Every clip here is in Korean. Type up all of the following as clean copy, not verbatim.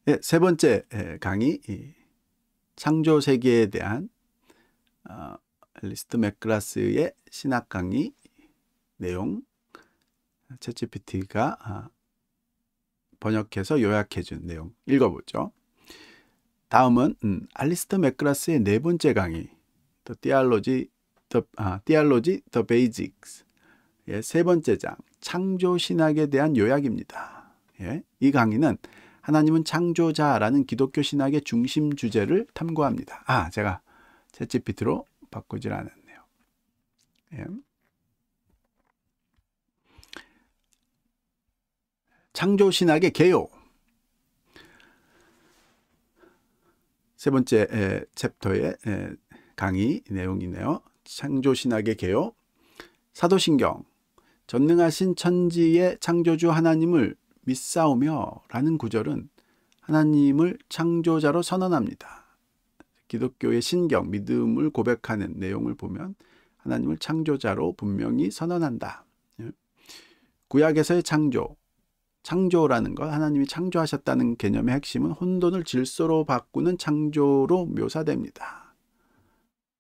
네, 세 번째 강의, 창조 세계에 대한 앨리스트 맥그라스의 신학 강의 내용, 챗GPT가 번역해서 요약해 준 내용 읽어보죠. 다음은 앨리스트 맥그라스의 네 번째 강의, Theology the Basics의 세 번째 장, 창조 신학에 대한 요약입니다. 예, 이 강의는 하나님은 창조자라는 기독교 신학의 중심 주제를 탐구합니다. 제가 챗GPT로 바꾸질 않았네요. 예. 창조 신학의 개요. 세 번째 챕터의 강의 내용이네요. 창조 신학의 개요. 사도신경. 전능하신 천지의 창조주 하나님을 믿사오며 라는 구절은 하나님을 창조자로 선언합니다. 기독교의 신경, 믿음을 고백하는 내용을 보면 하나님을 창조자로 분명히 선언한다. 구약에서의 창조라는 것, 하나님이 창조하셨다는 개념의 핵심은 혼돈을 질서로 바꾸는 창조로 묘사됩니다.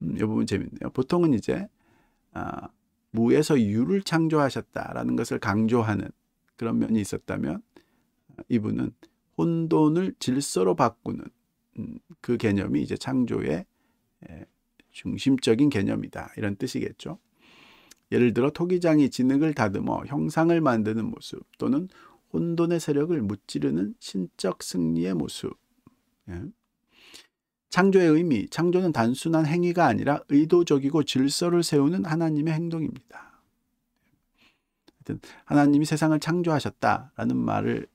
이 부분 재밌네요. 보통은 이제 무에서 유를 창조하셨다라는 것을 강조하는 그런 면이 있었다면, 이분은 혼돈을 질서로 바꾸는 그 개념이 이제 창조의 중심적인 개념이다, 이런 뜻이겠죠. 예를 들어 토기장이 진흙을 다듬어 형상을 만드는 모습, 또는 혼돈의 세력을 무찌르는 신적 승리의 모습. 창조의 의미, 창조는 단순한 행위가 아니라 의도적이고 질서를 세우는 하나님의 행동입니다. 하나님이 세상을 창조하셨다라는 말을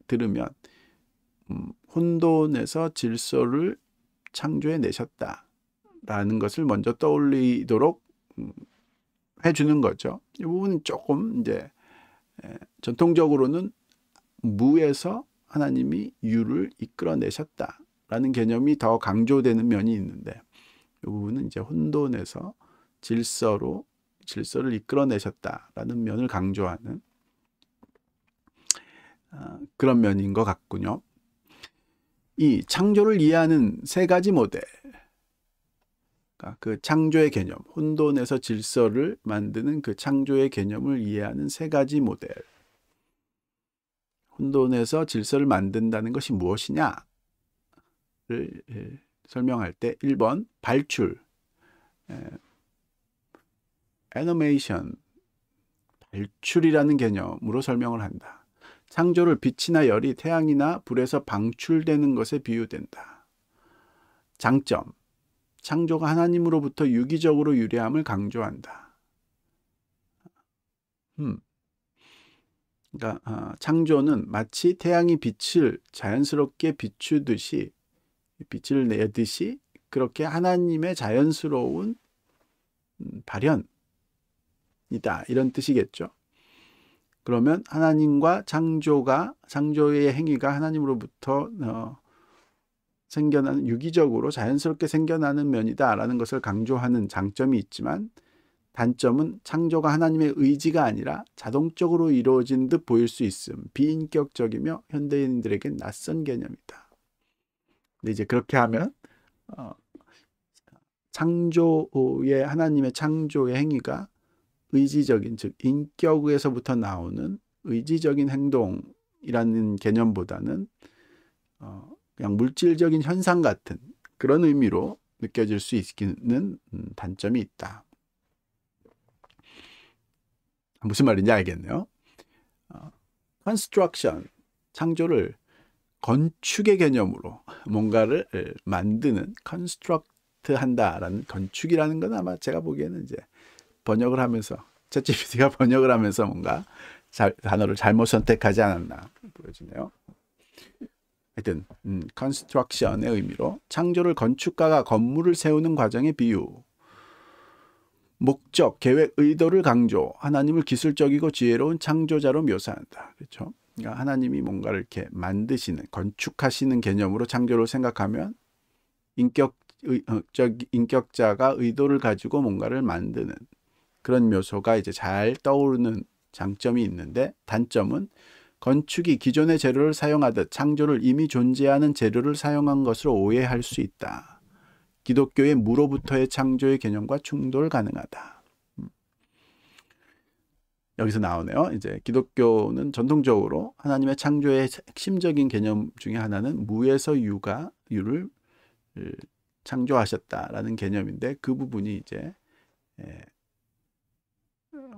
들으면 혼돈에서 질서를 창조해 내셨다라는 것을 먼저 떠올리도록 해주는 거죠. 이 부분은 조금 이제 전통적으로는 무에서 하나님이 유를 이끌어내셨다라는 개념이 더 강조되는 면이 있는데, 이 부분은 이제 혼돈에서 질서를 이끌어내셨다라는 면을 강조하는 그런 면인 것 같군요. 이 창조를 이해하는 세 가지 모델, 그 창조의 개념, 혼돈에서 질서를 만드는 그 창조의 개념을 이해하는 세 가지 모델. 혼돈에서 질서를 만든다는 것이 무엇이냐를 설명할 때 1번 발출, 애니메이션, 발출이라는 개념으로 설명을 한다. 창조를 빛이나 열이 태양이나 불에서 방출되는 것에 비유된다. 장점, 창조가 하나님으로부터 유기적으로 유래함을 강조한다. 그러니까 창조는 마치 태양이 빛을 자연스럽게 비추듯이, 빛을 내듯이, 그렇게 하나님의 자연스러운 발현이다, 이런 뜻이겠죠. 그러면 하나님과 창조의 행위가 하나님으로부터 생겨나는, 유기적으로 자연스럽게 생겨나는 면이다라는 것을 강조하는 장점이 있지만, 단점은 창조가 하나님의 의지가 아니라 자동적으로 이루어진 듯 보일 수 있음, 비인격적이며 현대인들에게 낯선 개념이다. 근데 이제 그렇게 하면 하나님의 창조의 행위가 의지적인, 즉 인격에서부터 나오는 의지적인 행동이라는 개념보다는 그냥 물질적인 현상 같은 그런 의미로 느껴질 수 있는 단점이 있다. 무슨 말인지 알겠네요. construction, 창조를 건축의 개념으로 뭔가를 만드는, construct 한다라는, 건축이라는 건 아마 제가 보기에는 이제 번역을 하면서, 챗GPT가 번역을 하면서 뭔가 단어를 잘못 선택하지 않았나 보여지네요. 하여튼 construction의 의미로 창조를 건축가가 건물을 세우는 과정의 비유, 목적, 계획, 의도를 강조, 하나님을 기술적이고 지혜로운 창조자로 묘사한다. 그렇죠? 그러니까 하나님이 뭔가를 이렇게 만드시는, 건축하시는 개념으로 창조를 생각하면 인격자가 의도를 가지고 뭔가를 만드는 그런 묘소가 이제 잘 떠오르는 장점이 있는데, 단점은 건축이 기존의 재료를 사용하듯 창조를 이미 존재하는 재료를 사용한 것으로 오해할 수 있다. 기독교의 무로부터의 창조의 개념과 충돌 가능하다. 여기서 나오네요. 이제 기독교는 전통적으로 하나님의 창조의 핵심적인 개념 중에 하나는 무에서 유를 창조하셨다라는 개념인데, 그 부분이 이제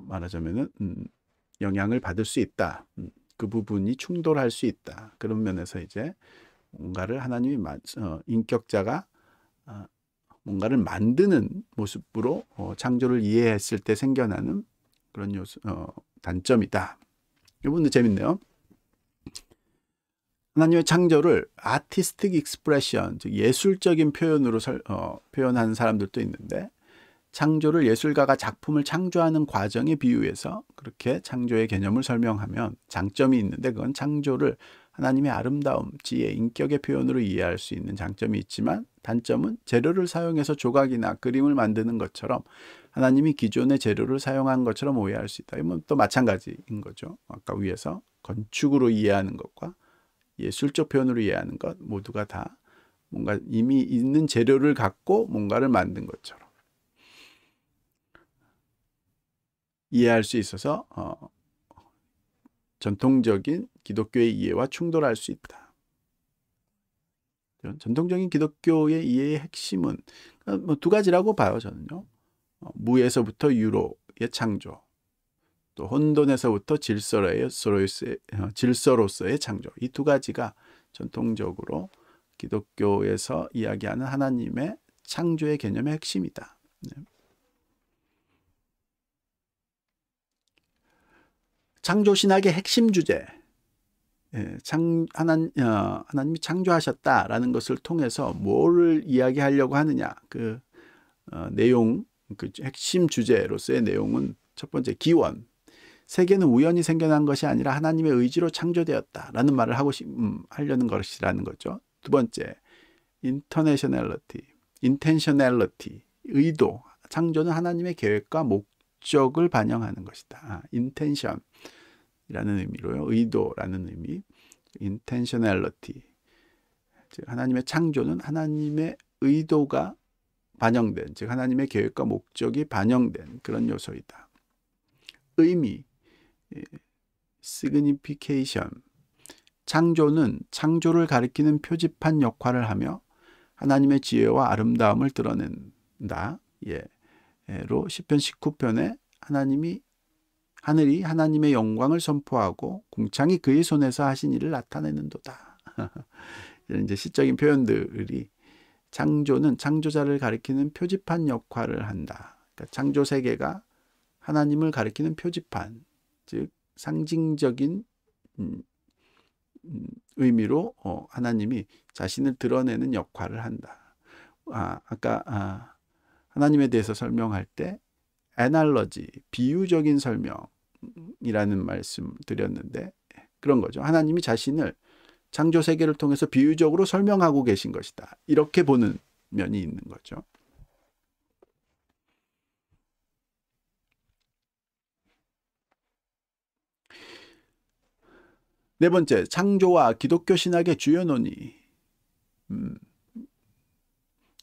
말하자면은 영향을 받을 수 있다. 그 부분이 충돌할 수 있다. 그런 면에서 이제 뭔가를 하나님이 인격자가 뭔가를 만드는 모습으로 창조를 이해했을 때 생겨나는 그런 단점이다. 이 부분도 재밌네요. 하나님의 창조를 아티스틱 익스프레션, 즉 예술적인 표현으로 표현하는 사람들도 있는데, 창조를 예술가가 작품을 창조하는 과정에 비유해서 그렇게 창조의 개념을 설명하면 장점이 있는데, 그건 창조를 하나님의 아름다움, 지혜, 인격의 표현으로 이해할 수 있는 장점이 있지만, 단점은 재료를 사용해서 조각이나 그림을 만드는 것처럼 하나님이 기존의 재료를 사용한 것처럼 오해할 수 있다. 이건 또 마찬가지인 거죠. 아까 위에서 건축으로 이해하는 것과 예술적 표현으로 이해하는 것 모두가 다 뭔가 이미 있는 재료를 갖고 뭔가를 만든 것처럼 이해할 수 있어서 전통적인 기독교의 이해와 충돌할 수 있다. 전통적인 기독교의 이해의 핵심은 뭐 두 가지라고 봐요, 저는요. 무에서부터 유로의 창조, 또 혼돈에서부터 질서로서의 창조. 이 두 가지가 전통적으로 기독교에서 이야기하는 하나님의 창조의 개념의 핵심이다. 네. 창조신학의 핵심 주제, 하나님이 창조하셨다라는 것을 통해서 뭐를 이야기하려고 하느냐, 그 내용, 그 핵심 주제로서의 내용은 첫 번째, 기원. 세계는 우연히 생겨난 것이 아니라 하나님의 의지로 창조되었다라는 말을 하려는 것이라는 거죠. 두 번째, intentionality, 의도. 창조는 하나님의 계획과 목적을 반영하는 것이다. intention이라는 의미로요. 의도라는 의미. intentionality. 즉 하나님의 창조는 하나님의 의도가 반영된, 즉 하나님의 계획과 목적이 반영된 그런 요소이다. 의미, signification. 창조는 창조를 가리키는 표지판 역할을 하며 하나님의 지혜와 아름다움을 드러낸다. 로 시편 19편에 하늘이 하나님의 영광을 선포하고 궁창이 그의 손에서 하신 일을 나타내는도다. 이런 이제 시적인 표현들이 창조는 창조자를 가리키는 표지판 역할을 한다. 그러니까 창조 세계가 하나님을 가리키는 표지판, 즉 상징적인 의미로 하나님이 자신을 드러내는 역할을 한다. 아까 하나님에 대해서 설명할 때 애널러지, 비유적인 설명이라는 말씀 드렸는데, 그런 거죠. 하나님이 자신을 창조 세계를 통해서 비유적으로 설명하고 계신 것이다. 이렇게 보는 면이 있는 거죠. 네 번째, 창조와 기독교 신학의 주요 논의.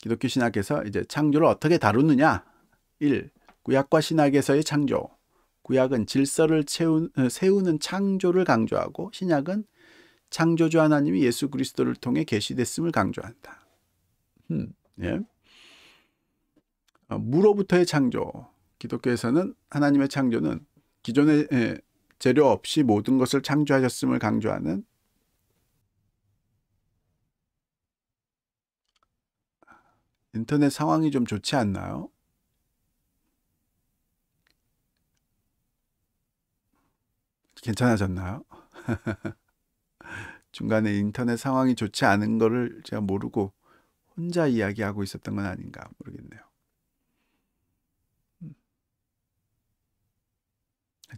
기독교 신학에서 이제 창조를 어떻게 다루느냐? 1. 구약과 신학에서의 창조. 구약은 질서를 세우는 창조를 강조하고, 신약은 창조주 하나님이 예수 그리스도를 통해 계시됐음을 강조한다. 예. 무로부터의 창조. 기독교에서는 하나님의 창조는 기존의 재료 없이 모든 것을 창조하셨음을 강조하는, 인터넷 상황이 좀 좋지 않나요? 괜찮아졌나요? 중간에 인터넷 상황이 좋지 않은 거를 제가 모르고 혼자 이야기하고 있었던 건 아닌가 모르겠네요.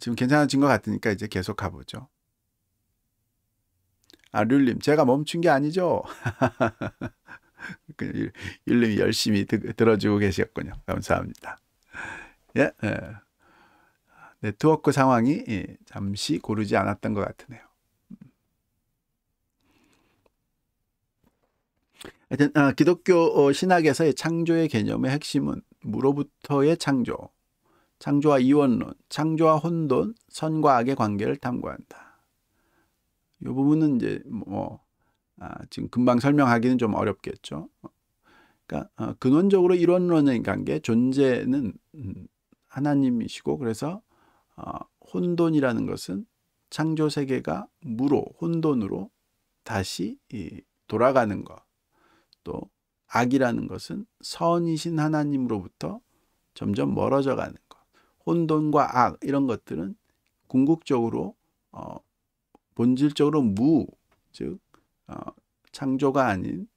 지금 괜찮아진 것 같으니까 이제 계속 가보죠. 률님, 제가 멈춘 게 아니죠? 율님이 열심히 들어주고 계셨군요. 감사합니다. 예, 네트워크 상황이 잠시 고르지 않았던 것 같으네요. 하여튼 기독교 신학에서의 창조의 개념의 핵심은 무로부터의 창조, 창조와 이원론, 창조와 혼돈, 선과 악의 관계를 탐구한다. 이 부분은 이제 지금 금방 설명하기는 좀 어렵겠죠. 그러니까 근원적으로 이원론의 관계, 존재는 하나님이시고, 그래서 혼돈이라는 것은 창조 세계가 무로, 혼돈으로 다시 돌아가는 것. 또 악이라는 것은 선이신 하나님으로부터 점점 멀어져 가는 것. 혼돈과 악 이런 것들은 궁극적으로 본질적으로 즉 창조가 아닌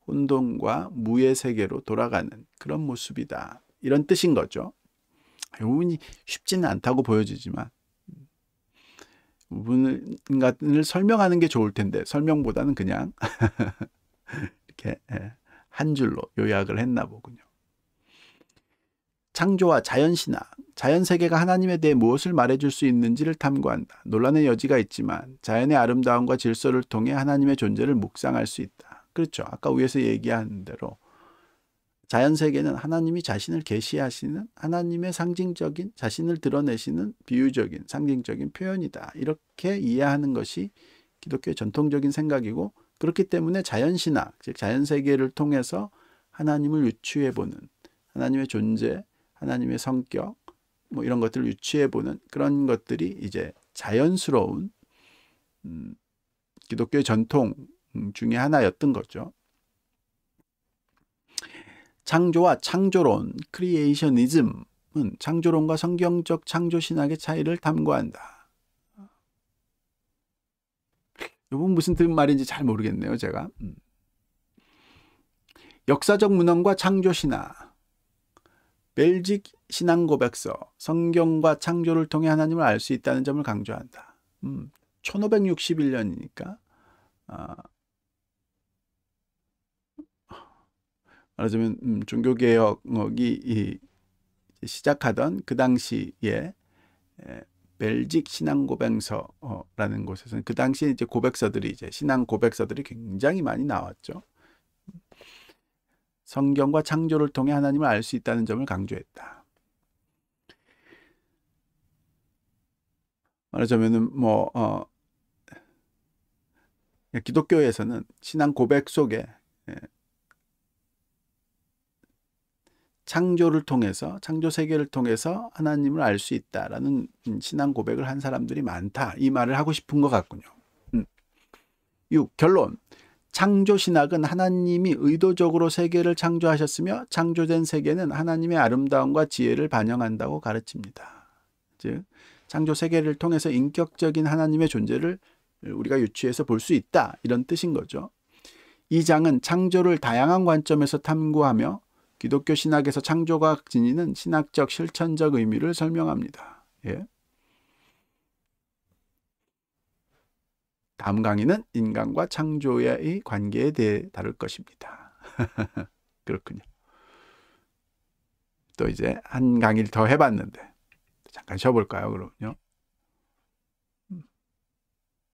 혼돈과 무의 세계로 돌아가는 그런 모습이다. 이런 뜻인 거죠. 이 부분이 쉽지는 않다고 보여지지만 부분을 설명하는 게 좋을 텐데 설명보다는 그냥 이렇게 한 줄로 요약을 했나 보군요. 창조와 자연신학, 자연세계가 하나님에 대해 무엇을 말해줄 수 있는지를 탐구한다. 논란의 여지가 있지만 자연의 아름다움과 질서를 통해 하나님의 존재를 묵상할 수 있다. 그렇죠. 아까 위에서 얘기한 대로 자연세계는 하나님이 자신을 계시하시는 하나님의 상징적인 자신을 드러내시는 비유적인 상징적인 표현이다. 이렇게 이해하는 것이 기독교의 전통적인 생각이고, 그렇기 때문에 자연신학, 즉 자연세계를 통해서 하나님을 유추해보는, 하나님의 존재, 하나님의 성격 이런 것들을 유추해보는 그런 것들이 이제 자연스러운 기독교의 전통 중에 하나였던 거죠. 창조와 창조론, 크리에이셔니즘은 창조론과 성경적 창조신학의 차이를 탐구한다. 이건 무슨 말인지 잘 모르겠네요, 제가. 역사적 문헌과 창조신학, 벨직 신앙고백서, 성경과 창조를 통해 하나님을 알 수 있다는 점을 강조한다. 1561년이니까 말하자면 종교개혁이 시작하던 그 당시에 벨직 신앙고백서라는 곳에서는 그 당시에 이제 고백서들이 이제 신앙 고백서들이 굉장히 많이 나왔죠. 성경과 창조를 통해 하나님을 알 수 있다는 점을 강조했다. 말하자면은 기독교에서는 신앙 고백 속에 창조를 통해서, 창조 세계를 통해서 하나님을 알 수 있다라는 신앙 고백을 한 사람들이 많다. 이 말을 하고 싶은 것 같군요. 6. 결론. 창조 신학은 하나님이 의도적으로 세계를 창조하셨으며 창조된 세계는 하나님의 아름다움과 지혜를 반영한다고 가르칩니다. 즉 창조 세계를 통해서 인격적인 하나님의 존재를 우리가 유추해서 볼 수 있다. 이런 뜻인 거죠. 이 장은 창조를 다양한 관점에서 탐구하며 기독교 신학에서 창조가 지니는 신학적 실천적 의미를 설명합니다. 예. 다음 강의는 인간과 창조의 관계에 대해 다룰 것입니다. 그렇군요. 또 이제 한 강의를 더 해봤는데 잠깐 쉬어볼까요, 그럼요?